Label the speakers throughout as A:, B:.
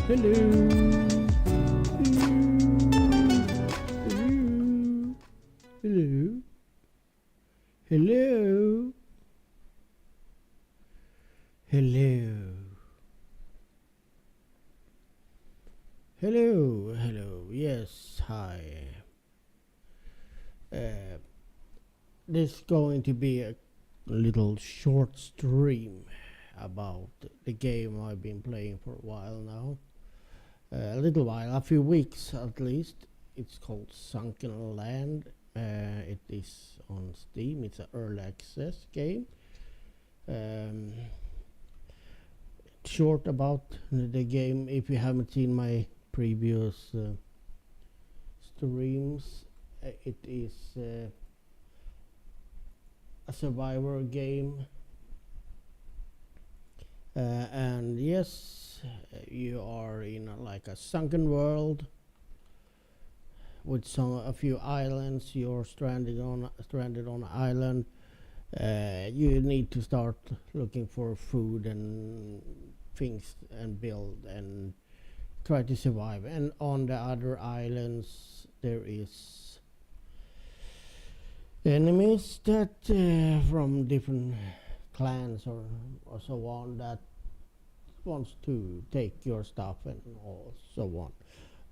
A: Hello. Hello. Hello. Hello. Hello. Hello. Yes. Hi. This is going to be a little short stream about the game I've been playing for a while now. A little while, a few weeks at least. It's called Sunkenland. It is on Steam. It's an early access game. Short about the game. If you haven't seen my previous streams, it is a survivor game. And yes, you are in like a sunken world with a few islands. You're stranded on an island. You need to start looking for food and things and build and try to survive. And on the other islands there is enemies that from different clans or so on that wants to take your stuff and so on.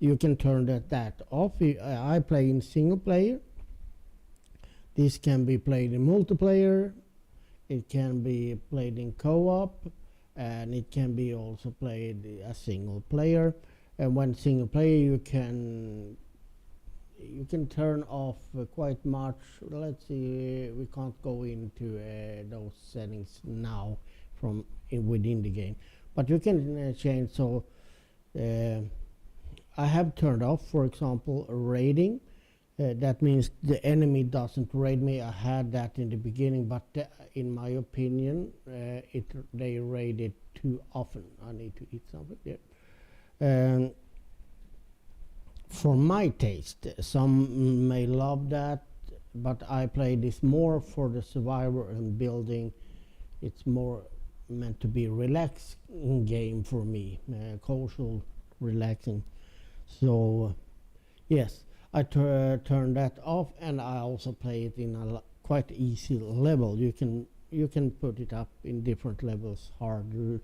A: You can turn that off. I play in single player. This can be played in multiplayer. It can be played in co-op, and it can be also played as single player. And when single player, you can turn off quite much. Let's see, we can't go into those settings now from within the game, but you can change. So I have turned off, for example, raiding. That means the enemy doesn't raid me. I had that in the beginning, but in my opinion, they raid it too often. I need to eat something there. For my taste, some may love that, but I play this more for the survivor and building. It's more meant to be relaxing game for me, casual, relaxing. So yes, I turn that off, and I also play it in a quite easy level. You can put it up in different levels, harder,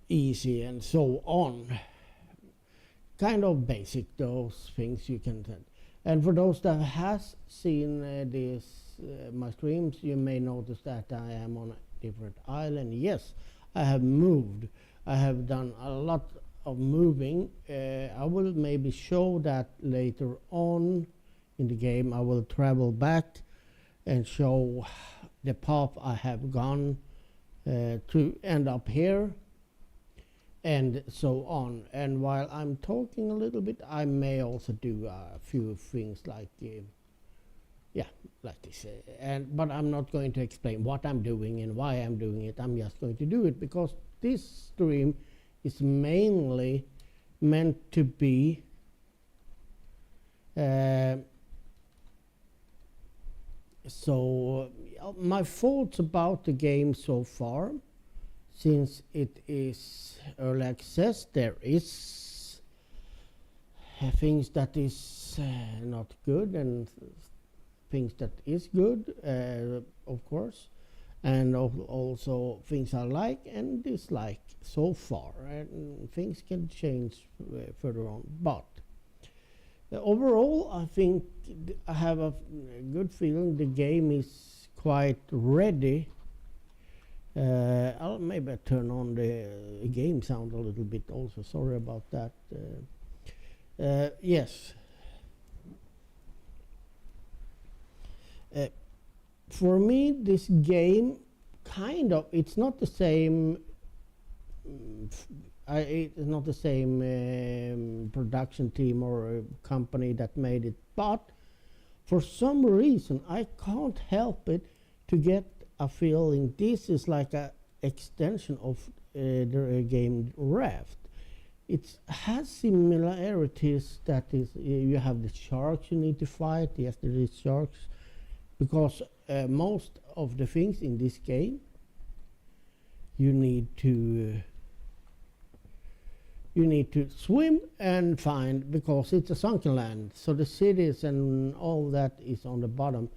A: easy and so on. Kind of basic, those things you can turn. And for those that has seen my streams, you may notice that I am on a different island. Yes, I have moved. I have done a lot of moving. I will maybe show that later on in the game. I will travel back and show the path I have gone to end up here and so on. And while I'm talking a little bit, I may also do a few things like like this, but I'm not going to explain what I'm doing and why I'm doing it. I'm just going to do it because this stream is mainly meant to be so my thoughts about the game so far. Since it is early access, there is things that is not good and things that is good, of course, and also things I like and dislike so far, and things can change further on. But overall, I think I have a good feeling the game is quite ready. I'll maybe turn on the game sound a little bit also. Sorry about that. Yes. For me, this game it's not the same. It's not the same production team or company that made it, but for some reason I can't help it to get a feeling this is like a extension of the game Raft. It has similarities. That is, you have the sharks you need to fight. Yes, there is sharks, because most of the things in this game you need to swim and find, because it's a sunken land, so the cities and all that is on the bottom.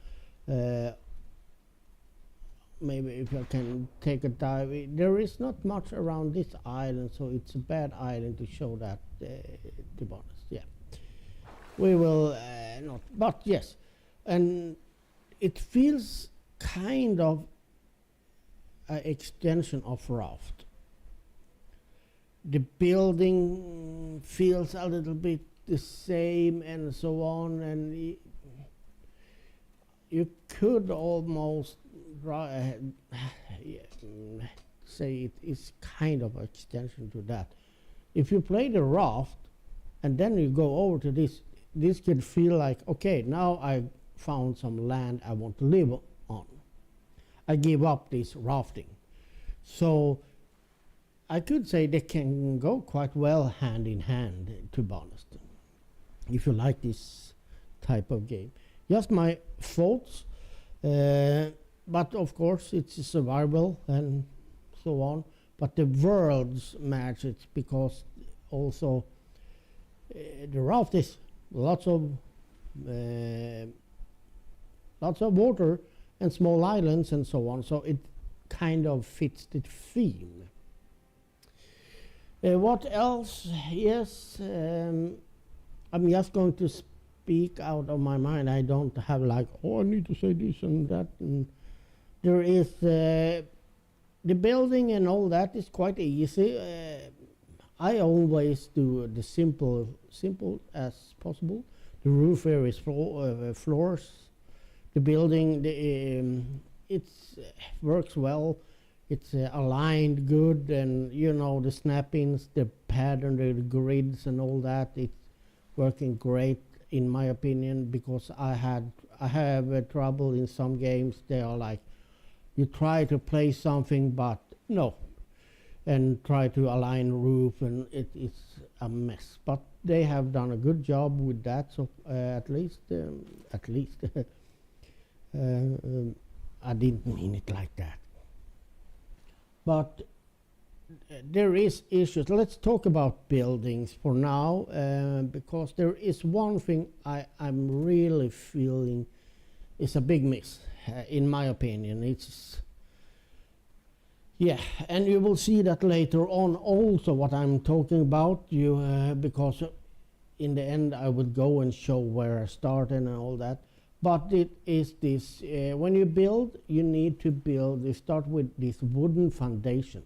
A: Maybe if I can take a dive, there is not much around this island, so it's a bad island to show that, to be honest. Yeah, we will not, but yes, and it feels kind of an extension of Raft. The building feels a little bit the same and so on, and you could almost say it is kind of an extension to that. If you play the Raft and then you go over to this could feel like, okay, now I found some land I want to live on. I give up this rafting. So I could say they can go quite well hand in hand, to be honest, if you like this type of game. Just my faults, but of course it's survival and so on. But the worlds match it, because also the Raft is lots of water and small islands and so on, so it kind of fits the theme. What else? Yes, I'm just going to speak out of my mind. I don't have like, oh, I need to say this and that. And there is the building and all that is quite easy. I always do the simple as possible. The roof here is floors. The building, it works well. It's aligned good, and you know, the snap-ins, the pattern, the grids and all that, it's working great in my opinion, because I have trouble in some games. They are like, you try to play something but no, and try to align roof, and it's a mess. But they have done a good job with that, so at least I didn't mean it like that. But there is issues. Let's talk about buildings for now, because there is one thing I'm really feeling is a big miss, in my opinion. It's, yeah, and you will see that later on also what I'm talking about, because in the end I will go and show where I started and all that. But it is this, when you build, you need to build, you start with this wooden foundation.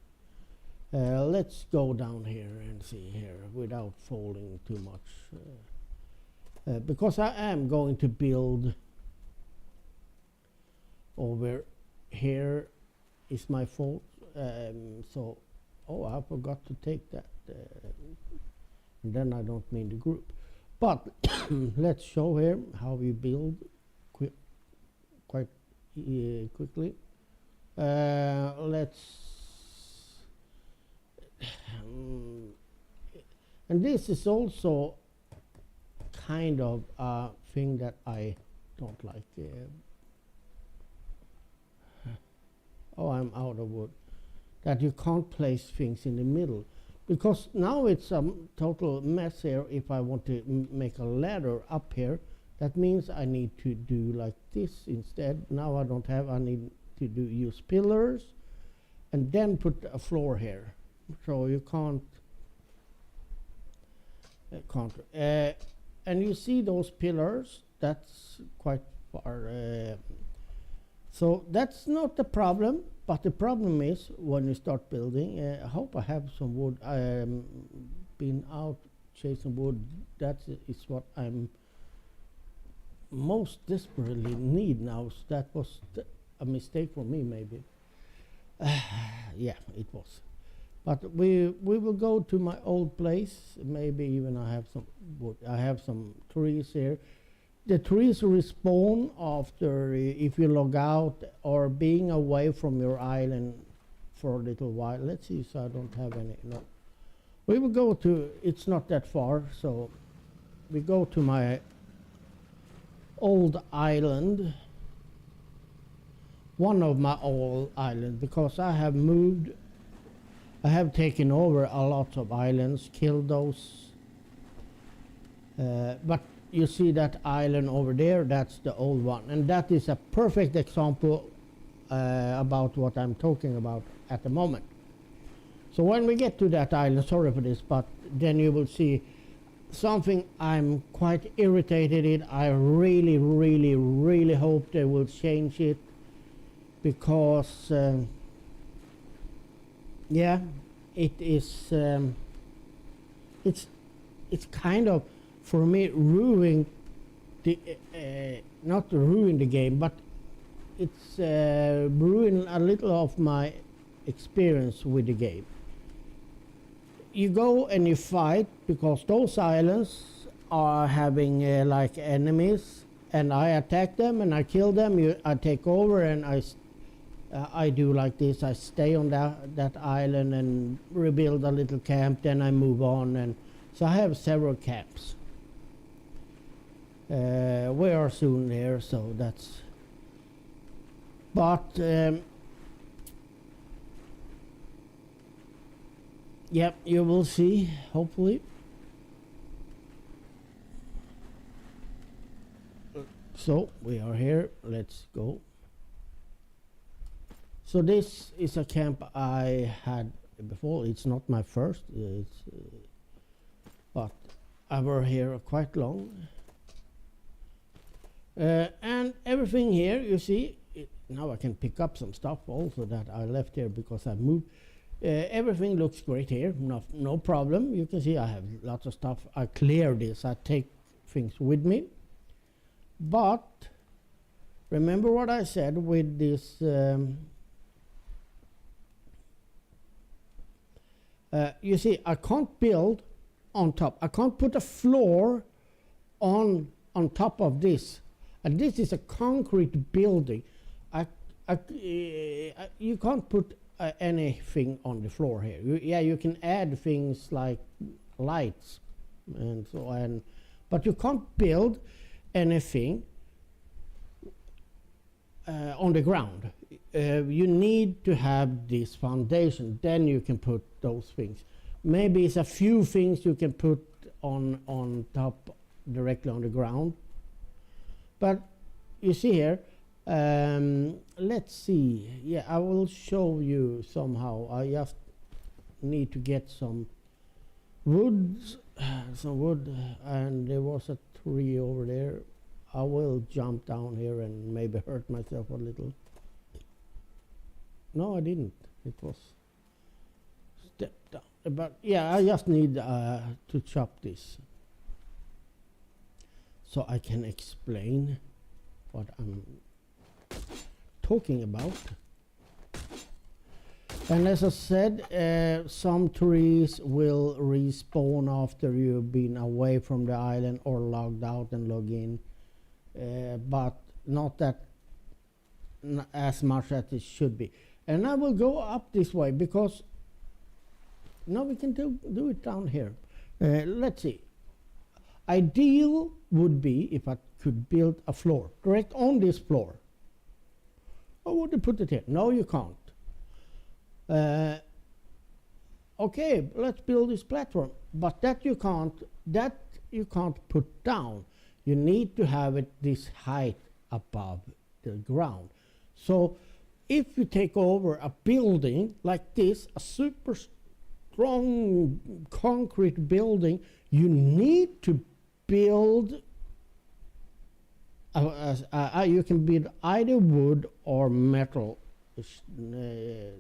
A: Let's go down here and see here without falling too much. Because I am going to build over here is my fault. So, oh, I forgot to take that. And then I don't mean the group. But let's show here how we build quite quickly. Let's and this is also kind of a thing that I don't like. Oh, I'm out of wood. That you can't place things in the middle, because now it's a total mess here. If I want to make a ladder up here, that means I need to do like this instead. Now I don't have, I need to use pillars and then put a floor here. So you can't, and you see those pillars, that's quite far. So that's not the problem, but the problem is when you start building, I hope I have some wood. I been out chasing wood. That is what I'm most desperately need now. So that was a mistake for me, maybe. Yeah, it was. But we will go to my old place. Maybe even I have some wood. I have some trees here. The trees respawn after if you log out or being away from your island for a little while. Let's see, so I don't have any. No, we will go to. It's not that far, so we go to my old island. One of my old islands, because I have moved I have taken over a lot of islands, killed those. But you see that island over there, that's the old one. And that is a perfect example about what I'm talking about at the moment. So when we get to that island, sorry for this, but then you will see something I'm quite irritated in. I really, really, really hope they will change it, because yeah, it is it's kind of, for me, ruining the not ruin the game, but it's ruining a little of my experience with the game. You go and you fight because those islands are having like enemies, and I attack them and I kill them. I take over and I do like this. I stay on that island and rebuild a little camp. Then I move on, and so I have several camps. We are soon there, so that's. But yep, you will see, hopefully. So we are here. Let's go. So this is a camp I had before. It's not my first, but I were here quite long. And everything here, you see, now I can pick up some stuff also that I left here because I moved. Everything looks great here, no problem. You can see I have lots of stuff. I clear this, I take things with me. But remember what I said with this you see, I can't build on top. I can't put a floor on top of this. And this is a concrete building. You can't put anything on the floor here. You can add things like lights and so on, but you can't build anything on the ground. You need to have this foundation, then you can put those things. Maybe it's a few things you can put on top directly on the ground. But you see here, let's see. Yeah, I will show you somehow. I just need to get some wood, and there was a tree over there. I will jump down here and maybe hurt myself a little. No, I didn't. It was step down. But yeah, I just need to chop this so I can explain what I'm talking about. And as I said, some trees will respawn after you've been away from the island or logged out and log in, but not that as much as it should be. And I will go up this way because now we can do it down here. Let's see. Ideal would be if I could build a floor direct on this floor. I would have put it here. No, you can't. Okay, let's build this platform, but that you can't put down. You need to have it this height above the ground. So if you take over a building like this, a super strong concrete building, you need to build you can build either wood or metal,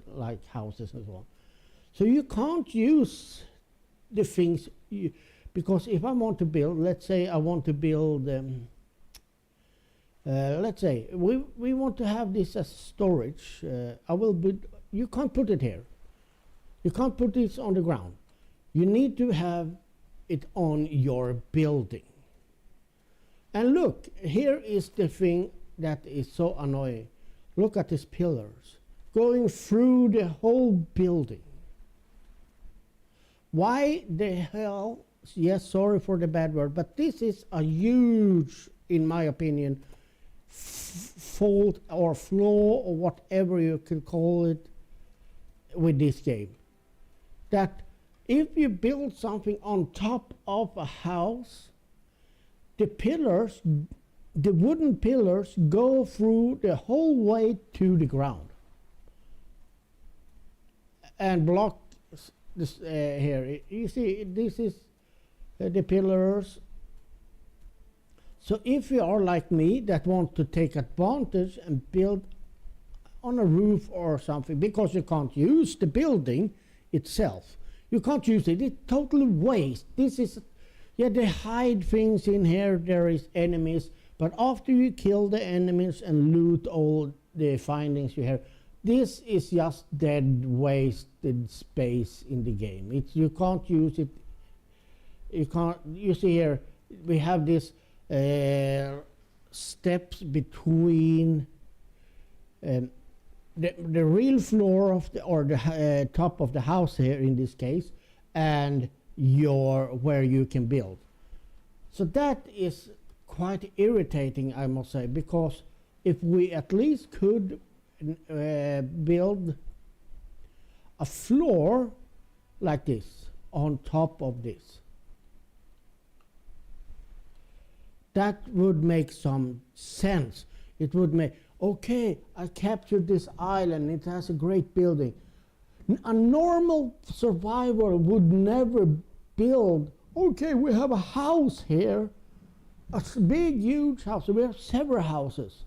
A: like houses and so on. So you can't use the things because if I want to build, let's say I want to build let's say we want to have this as storage. I will build. You can't put it here. You can't put this on the ground. You need to have it on your building. And look, here is the thing that is so annoying. Look at these pillars going through the whole building. Why the hell? Yes, sorry for the bad word, but this is a huge, in my opinion, fault or flaw or whatever you can call it with this game. that if you build something on top of a house, the pillars, the wooden pillars go through the whole way to the ground and block this here. You see, this is the pillars. So if you are like me that want to take advantage and build on a roof or something, because you can't use the building itself, you can't use it, it's totally waste. This is, yeah, they hide things in here, there is enemies, but after you kill the enemies and loot all the findings you have, this is just dead, wasted space in the game. You can't use it. You can't. You see here, we have this steps between the real floor of the, or the top of the house here in this case, and where you can build. So that is quite irritating, I must say, because if we at least could build a floor like this on top of this, that would make some sense. It would make, okay, I captured this island, it has a great building. A normal survivor would never build, okay, we have a house here, a big, huge house. We have several houses.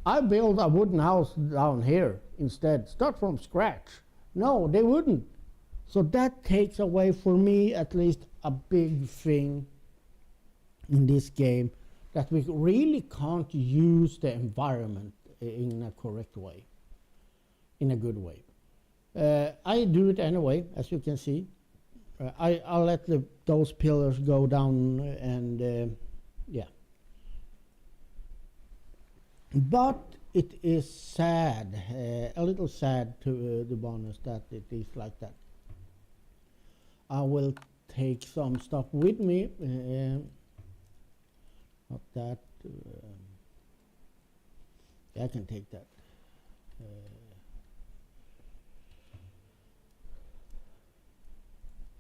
A: I build a wooden house down here instead, start from scratch. No, they wouldn't. So that takes away, for me at least, a big thing in this game, that we really can't use the environment in a correct way, in a good way. I do it anyway, as you can see. I'll let those pillars go down and yeah. But it is sad, a little sad to the bonus that it is like that. I will take some stuff with me. Not that. I can take that.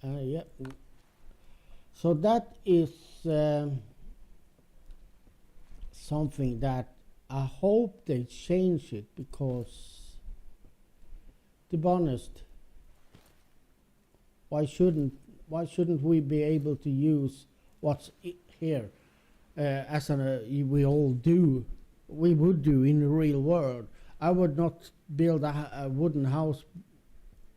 A: Yeah. So that is something that I hope they change it, because, to be honest, why shouldn't we be able to use what's here as we all do, we would do in the real world? I would not build a wooden house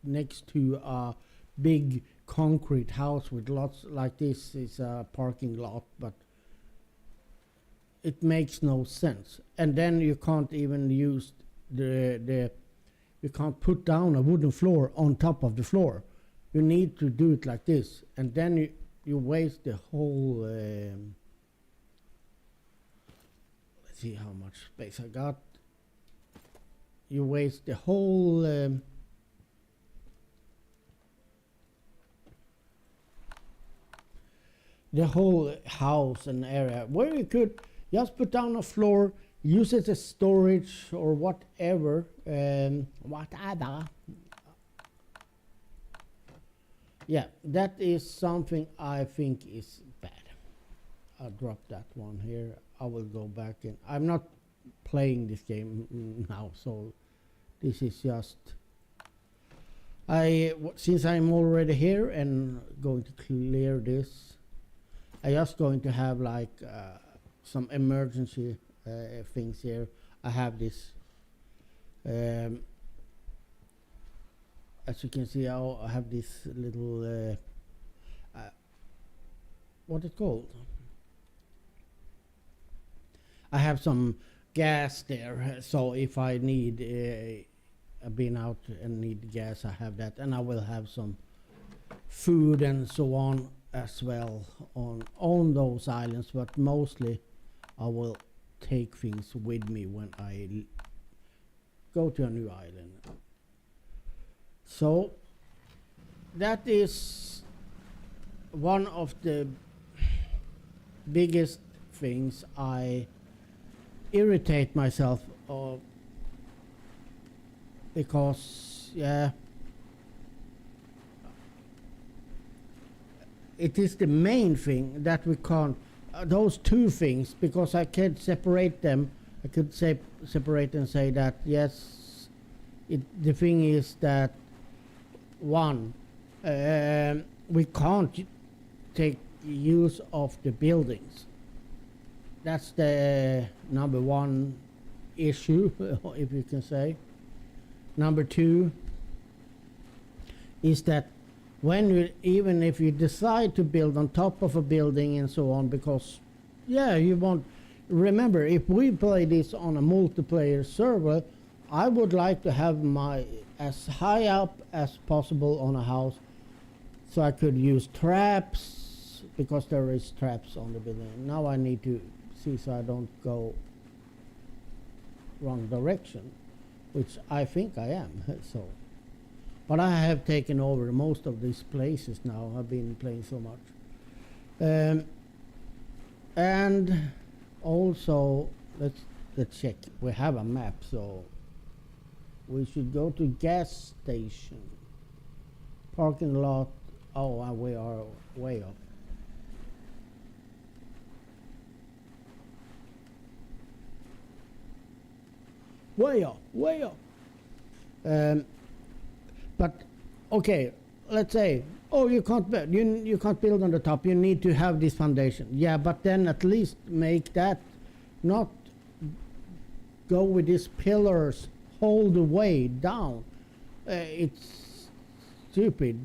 A: next to a big concrete house with lots like this. Is a parking lot, but it makes no sense. And then you can't even use you can't put down a wooden floor on top of the floor. You need to do it like this, and then you waste the whole let's see how much space I got. You waste the whole house and area, where you could just put down a floor, use it as storage or whatever. Yeah, that is something I think is bad. I'll drop that one here. I will go back in. I'm not playing this game now, so this is just, since I'm already here and going to clear this, I'm just going to have like some emergency things here. I have this, as you can see, I have this little, what it called? I have some gas there, so if I need, I've been out and need gas, I have that, and I will have some food and so on as well on those islands, but mostly I will take things with me when I go to a new island. So that is one of the biggest things I irritate myself of, because yeah, it is the main thing that we can't, those two things, because I can't separate them. I could separate and say that, yes, the thing is that, one, we can't take use of the buildings. That's the number one issue, if you can say. Number two is that even if you decide to build on top of a building and so on, because you want, remember, if we play this on a multiplayer server, I would like to have my as high up as possible on a house, so I could use traps, because there is traps on the building. Now I need to see so I don't go wrong direction, which I think I am. So, but I have taken over most of these places now. I've been playing so much. And also, let's check. We have a map, so we should go to gas station. Parking lot. Oh, we are way up. Way up, way up. But okay, let's say, oh, you can't build. You can't build on the top. You need to have this foundation. Yeah, but then at least make that not go with these pillars all the way down. It's stupid.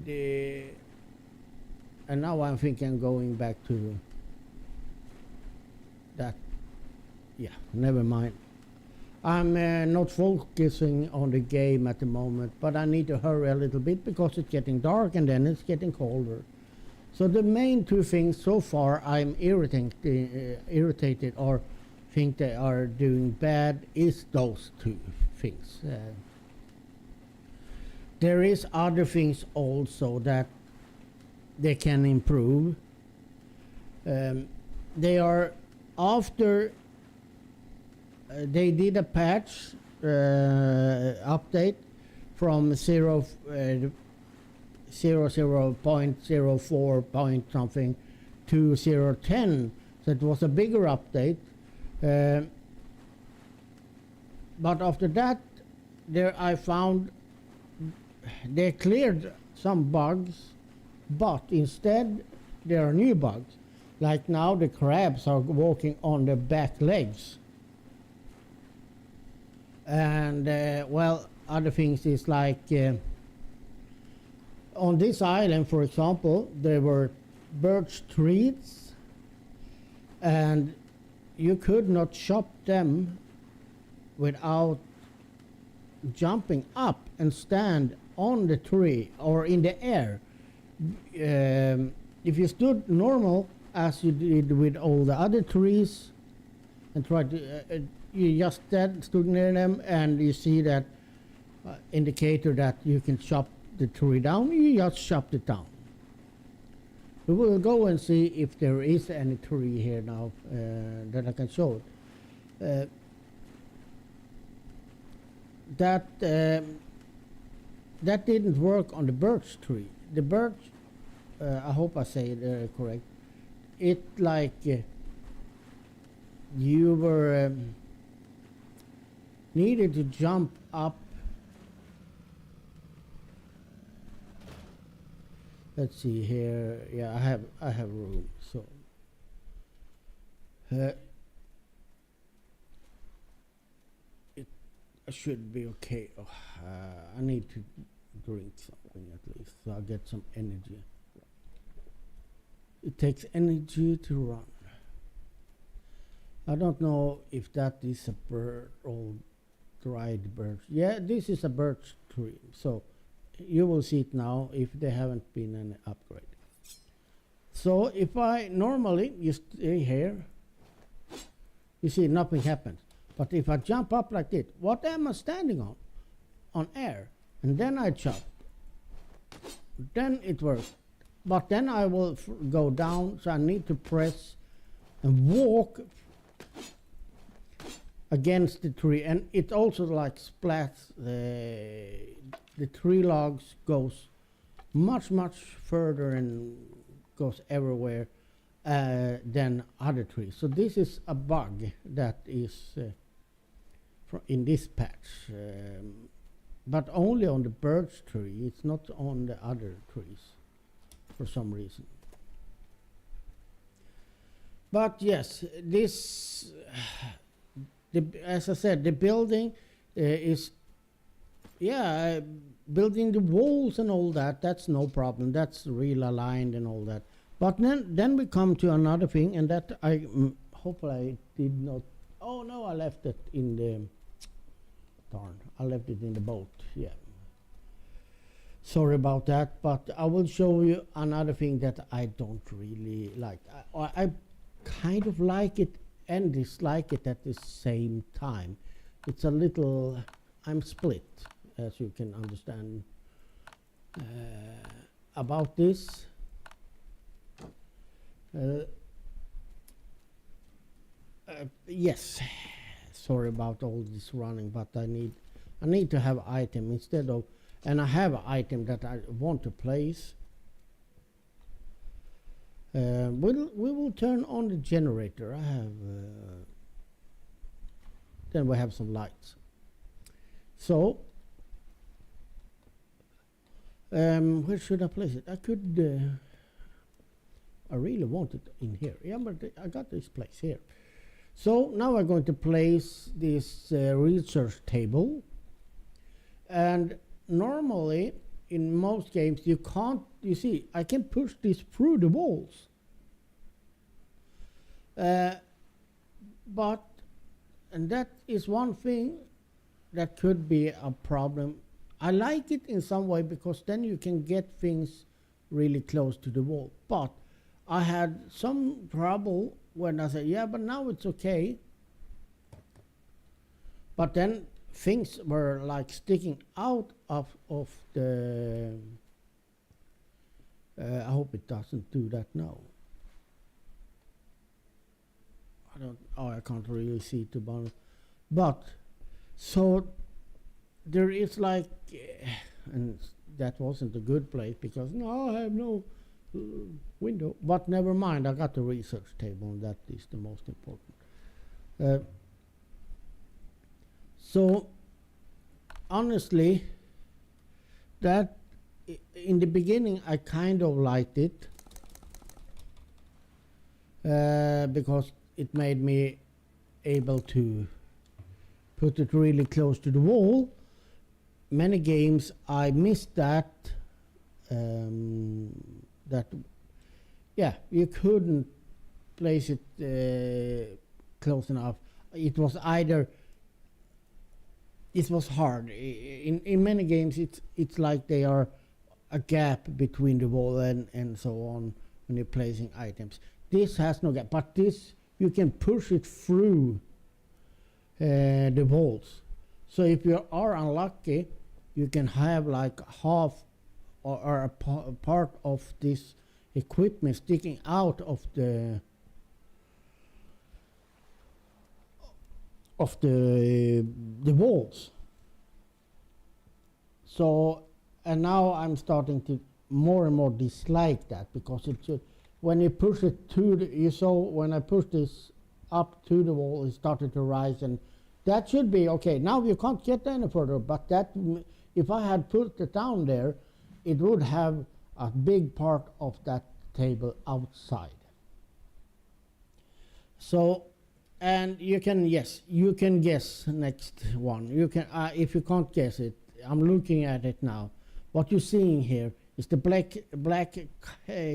A: And now I'm thinking going back to that. Yeah, never mind. I'm not focusing on the game at the moment, but I need to hurry a little bit because it's getting dark and then it's getting colder. So the main two things so far I'm irritated or think they are doing bad is those two things. There is other things also that they can improve. They are after they did a patch update from 0.04 point something to 0.10. So it was a bigger update. But after that, I found they cleared some bugs, but instead there are new bugs. Like now the crabs are walking on their back legs. And well, other things is like on this island, for example, there were birch trees and you could not chop them without jumping up and stand on the tree or in the air. If you stood normal as you did with all the other trees and tried to you just stood near them and you see that indicator that you can chop the tree down, you just chopped it down. We will go and see if there is any tree here now that I can show it. That didn't work on the birch tree. The birch, I hope I say it correct, it like you were needed to jump up. Let's see here. Yeah, I have room. So it should be okay. Oh, I need to drink something at least, so I get some energy. It takes energy to run. I don't know if that is a old dried birch. Yeah, this is a birch tree. So you will see it now if there haven't been an upgrade. So if I normally you stay here, you see nothing happens. But if I jump up like this, what am I standing on? On air. And then I jump. Then it works. But then I will go down, so I need to press and walk against the tree, and it also like splats the tree logs goes much further and goes everywhere than other trees. So this is a bug that is in this patch, but only on the birch tree. It's not on the other trees for some reason. But yes, this, as I said, the building is, yeah, building the walls and all that, that's no problem. That's real aligned and all that. But then we come to another thing, and that I hopefully I did not. Oh no, I left it in the darn. I left it in the boat. Yeah. Sorry about that, but I will show you another thing that I don't really like. I kind of like it and dislike it at the same time. It's a little. I'm split, as you can understand, about this. Yes, sorry about all this running, but I need to have item instead of, and I have an item that I want to place. We will turn on the generator. I have then we have some lights. So where should I place it? I could. I really want it in here. Yeah, but I got this place here. So now I'm going to place this research table. And normally, in most games, you can't, you see, I can push this through the walls. But, and that is one thing that could be a problem. I like it in some way because then you can get things really close to the wall. But I had some trouble when I said, yeah, but now it's okay. But then things were like sticking out of the... I hope it doesn't do that now. I can't really see it to bottom. But, so there is like, and that wasn't a good place because no, I have no window, but never mind, I got the research table and that is the most important. So honestly, that in the beginning I kind of liked it because it made me able to put it really close to the wall. Many games I missed that that, yeah, you couldn't place it close enough. It was either, it was hard. In many games, it's like they are a gap between the wall and so on when you're placing items. This has no gap, but this, you can push it through the walls. So if you are unlucky, you can have like half or a part of this equipment sticking out of the walls. So, and now I'm starting to more and more dislike that because it should, when you push it to the, you saw when I pushed this up to the wall, it started to rise, and that should be okay. Now you can't get any further, but that, if I had put it down there, it would have a big part of that table outside. So, and you can, yes, you can guess next one. You can, if you can't guess it, I'm looking at it now. What you're seeing here is the black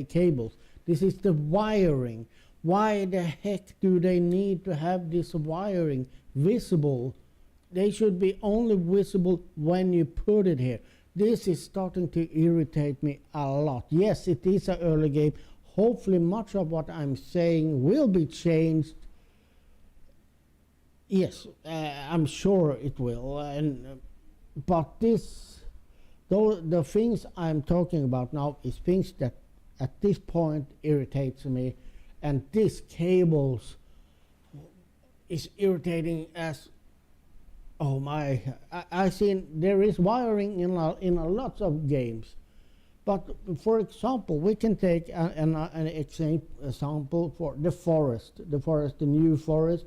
A: cables. This is the wiring. Why the heck do they need to have this wiring visible? They should be only visible when you put it here. This is starting to irritate me a lot. Yes, it is an early game. Hopefully much of what I'm saying will be changed. Yes, I'm sure it will. But this, though, the things I'm talking about now is things that at this point irritates me, and this cables is irritating as, oh my, I seen there is wiring in a lots of games, But for example, we can take an example for the forest. The new forest,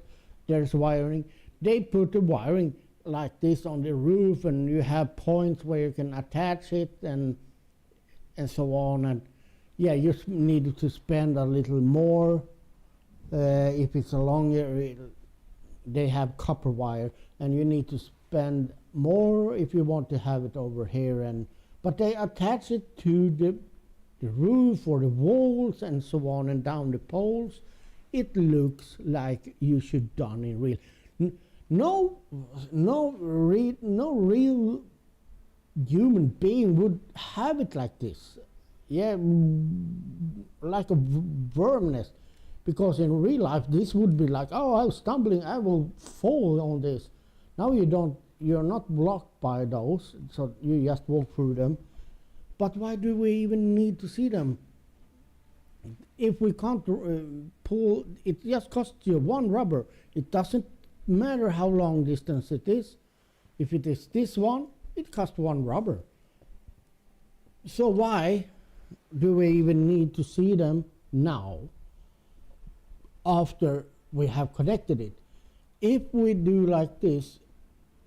A: there's wiring. They put the wiring like this on the roof, and you have points where you can attach it and so on. And yeah, you need to spend a little more. If it's a longer, they have copper wire, and you need to spend more if you want to have it over here. But they attach it to the roof or the walls and so on, and down the poles. It looks like you should done in real. No real human being would have it like this. Yeah, like a worm nest. Because in real life, this would be like, oh, I'm stumbling, I will fall on this. Now you're not blocked by those, so you just walk through them. But why do we even need to see them? If we can't pull, it just costs you one rubber. It doesn't matter how long distance it is. If it is this one, it costs one rubber. So why do we even need to see them now, after we have connected it? If we do like this,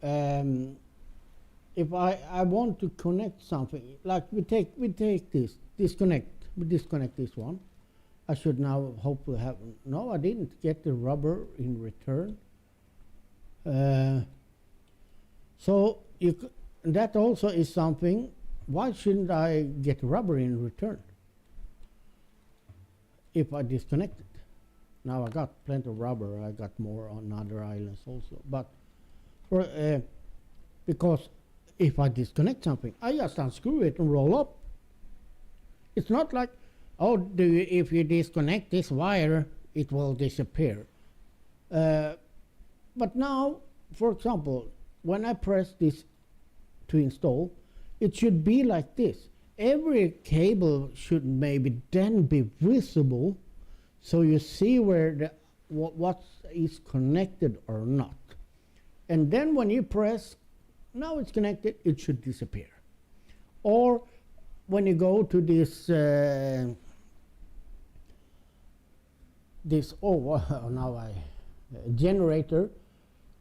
A: if I want to connect something, like we take this, we disconnect this one. I should now hopefully have, no, I didn't get the rubber in return. So that also is something, why shouldn't I get rubber in return if I disconnect it? Now I got plenty of rubber, I got more on other islands also. But because if I disconnect something, I just unscrew it and roll up. It's not like, oh, if you disconnect this wire, it will disappear. But now, for example, when I press this to install, it should be like this. Every cable should maybe then be visible, so you see where what is connected or not. And then when you press, now it's connected, it should disappear. Or when you go to this generator,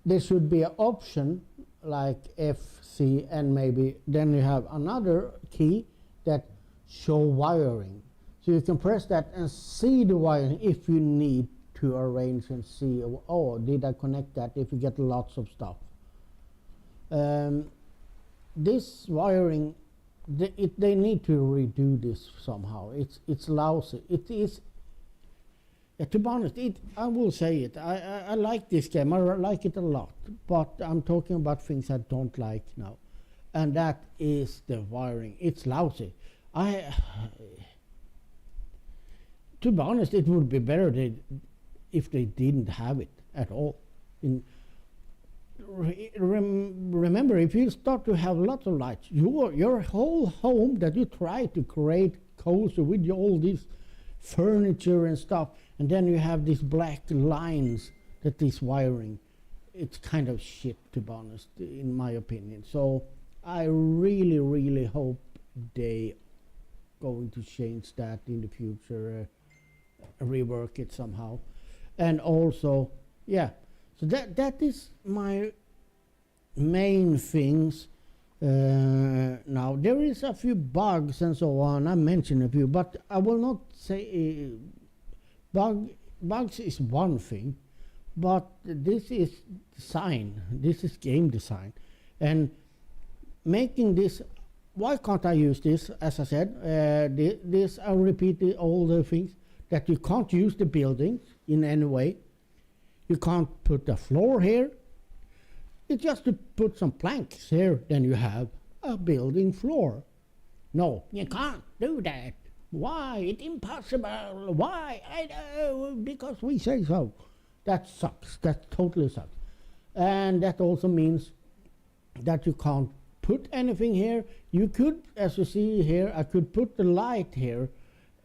A: there should be an option like F, C, and maybe then you have another key that show wiring. So you can press that and see the wiring if you need to arrange and see, oh, did I connect that, if you get lots of stuff. This wiring, they need to redo this somehow. It's lousy. It is, to be honest, I will say it. I like this game. I like it a lot. But I'm talking about things I don't like now. And that is the wiring. It's lousy. To be honest, it would be better if they didn't have it at all. Remember, if you start to have lots of lights, your whole home that you try to create cozy with all this furniture and stuff, and then you have these black lines that is wiring, it's kind of shit, to be honest, in my opinion. So I really, really hope they going to change that in the future, rework it somehow. And also, yeah, so that is my main things. Now there is a few bugs and so on. I mentioned a few, but I will not say bugs is one thing, but this is design. This is game design, and making this. Why can't I use this? As I said, this I repeated all the things that you can't use the buildings in any way. You can't put a floor here. It's just to put some planks here, then you have a building floor. No, you can't do that. Why? It's impossible. Why? I know, because we say so. That sucks. That totally sucks. And that also means that you can't put anything here. You could, as you see here, I could put the light here.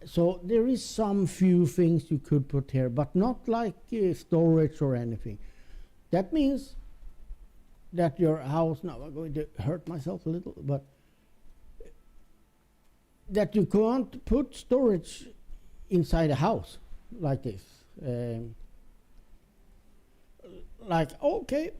A: So there is some few things you could put here, but not like storage or anything. That means that your house, now I'm going to hurt myself a little, but that you can't put storage inside a house like this. Like, okay,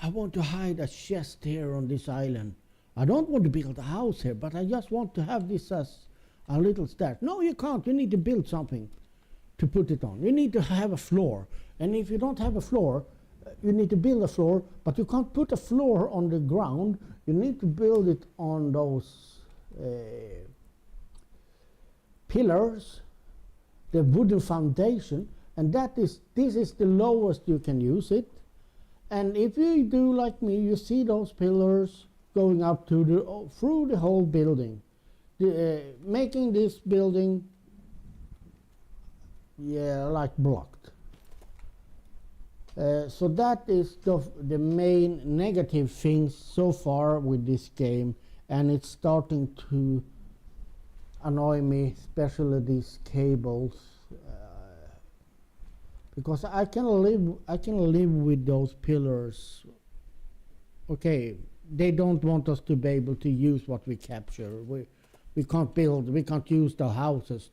A: I want to hide a chest here on this island. I don't want to build a house here, but I just want to have this as a little stash. No, you can't. You need to build something to put it on. You need to have a floor. And if you don't have a floor, you need to build a floor, but you can't put a floor on the ground. You need to build it on those pillars, the wooden foundation, and this is the lowest you can use it. And if you do like me, you see those pillars going up to through the whole building, making this building, like blocked. So that is the main negative things so far with this game, and it's starting to annoy me, especially these cables, because I can live with those pillars. Okay, they don't want us to be able to use what we capture. We can't build, we can't use the houses.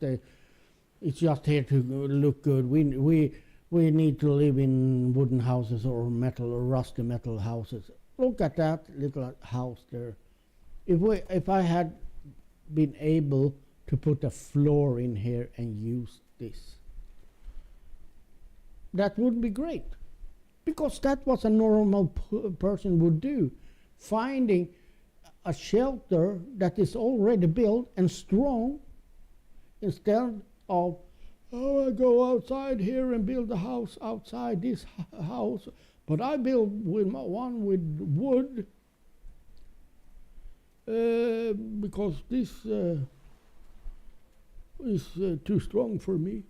A: It's just here to look good. We need to live in wooden houses or metal or rusty metal houses. Look at that little house there. If I had been able to put a floor in here and use this, that would be great, because that was a normal person would do, finding a shelter that is already built and strong, instead of, oh, I go outside here and build a house outside this house, but I build one with wood, because this is too strong for me.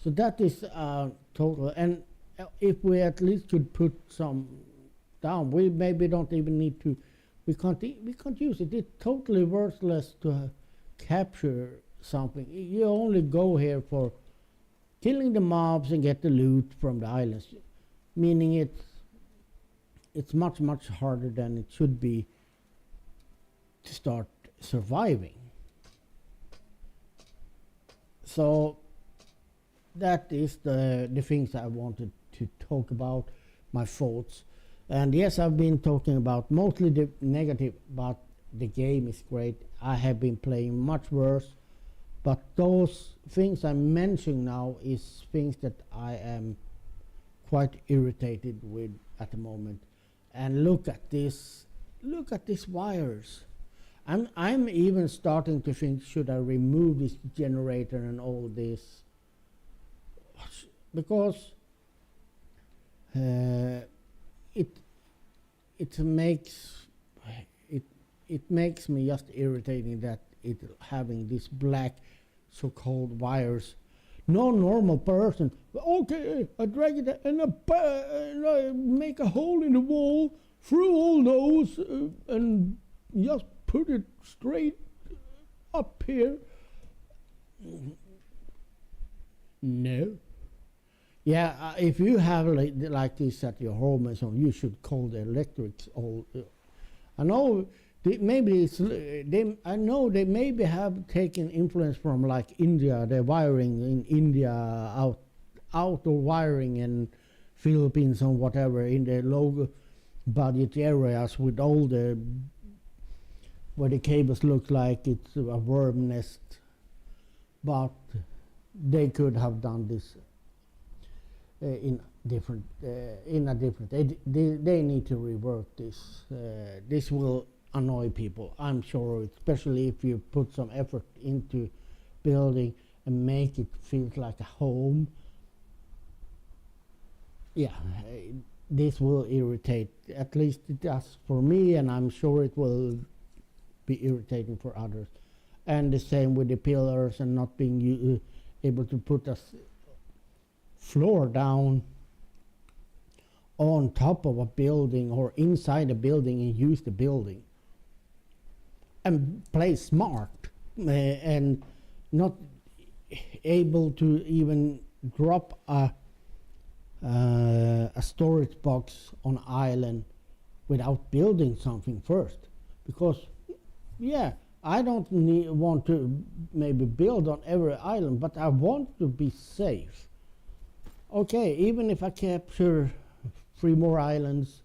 A: So that is total. And if we at least could put some down, we maybe don't even need to. We can't use it. It's totally worthless to capture something. You only go here for killing the mobs and get the loot from the islands, meaning it's much harder than it should be to start surviving. So that is the things I wanted to talk about, my thoughts. And yes, I've been talking about mostly the negative, but the game is great. I have been playing much worse, but those things I'm mentioning now is things that I am quite irritated with at the moment. And look at these wires. I'm even starting to think, should I remove this generator and all this? Because it makes me just irritating that it having this black so-called wires. No normal person, okay, I drag it and I make a hole in the wall through all those and just put it straight up here. No. Yeah, if you have like this at your home and so on, you should call the electrics. I know I know they maybe have taken influence from like India, the wiring in India, outdoor wiring in Philippines or whatever, in the low budget areas with all the where the cables look like it's a worm nest, but they could have done this in a different. They need to rework this. This will annoy people, I'm sure, especially if you put some effort into building and make it feel like a home. Yeah, this will irritate. At least it does for me, and I'm sure it will be irritating for others. And the same with the pillars and not being able to put a floor down on top of a building or inside a building and use the building and play smart and not able to even drop a storage box on an island without building something first. Because yeah, I don't want to maybe build on every island, but I want to be safe. Okay, even if I capture 3 more islands,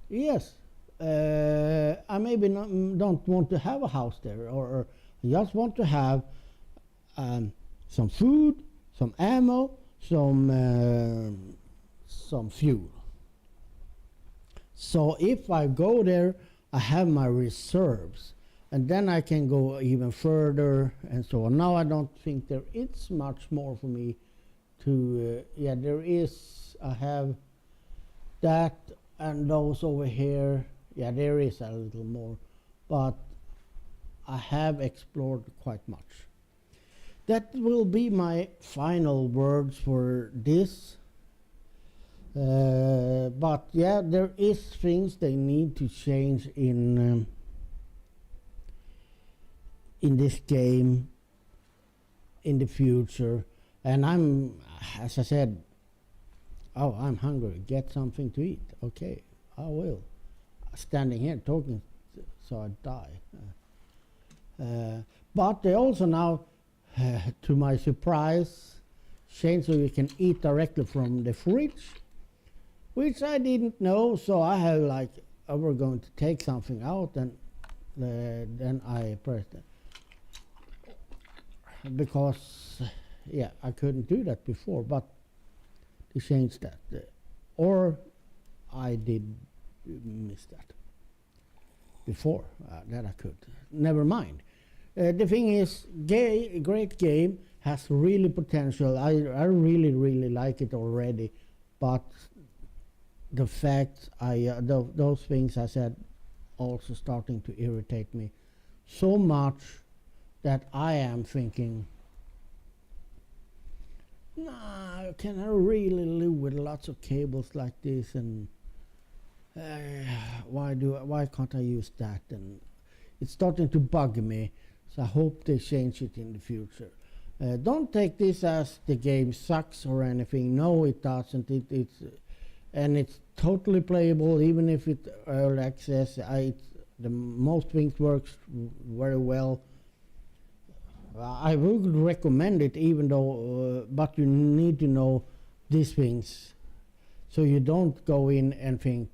A: yes, I maybe don't want to have a house there, or just want to have some food, some ammo, some fuel. So if I go there, I have my reserves, and then I can go even further and so on. Now I don't think there is much more for me to. Yeah, there is. I have that and those over here. Yeah, there is a little more, but I have explored quite much. That will be my final words for this. But yeah, there is things they need to change in this game in the future. And as I said, oh, I'm hungry. Get something to eat. Okay, I will. Standing here talking, so I die. But they also now, to my surprise, change so you can eat directly from the fridge, which I didn't know. So I have like, I were going to take something out, and then I pressed it because yeah, I couldn't do that before, but they changed that, or I did miss that before that I could. Never mind. The thing is, great game, has really potential. I really like it already, but the fact those things I said also starting to irritate me so much that I am thinking, nah, can I really live with lots of cables like this? And why can't I use that? And it's starting to bug me. So I hope they change it in the future. Don't take this as the game sucks or anything. No, it doesn't. It's totally playable, even if it's early access. The most things works very well. I would recommend it, even though, but you need to know these things, so you don't go in and think,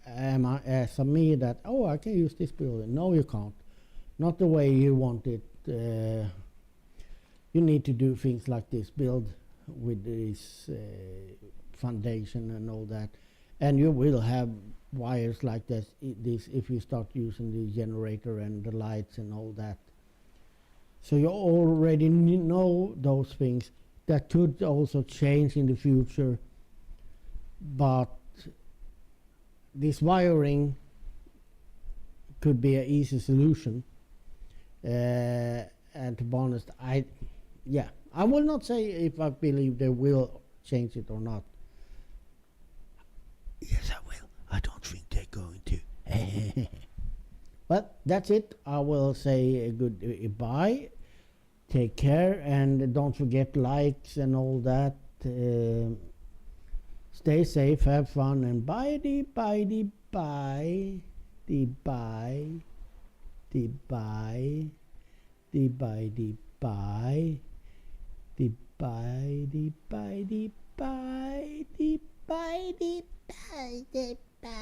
A: as me, that I can use this building. No, you can't. Not the way you want it. You need to do things like this, build with this foundation and all that, and you will have wires like this if you start using the generator and the lights and all that. So you already know those things. That could also change in the future, but this wiring could be an easy solution. And to be honest, I will not say if I believe they will change it or not. Yes, I will. I don't think they're going to. Well, that's it. I will say a goodbye. Take care, and don't forget likes and all that. Stay safe, have fun, and bye. Bye.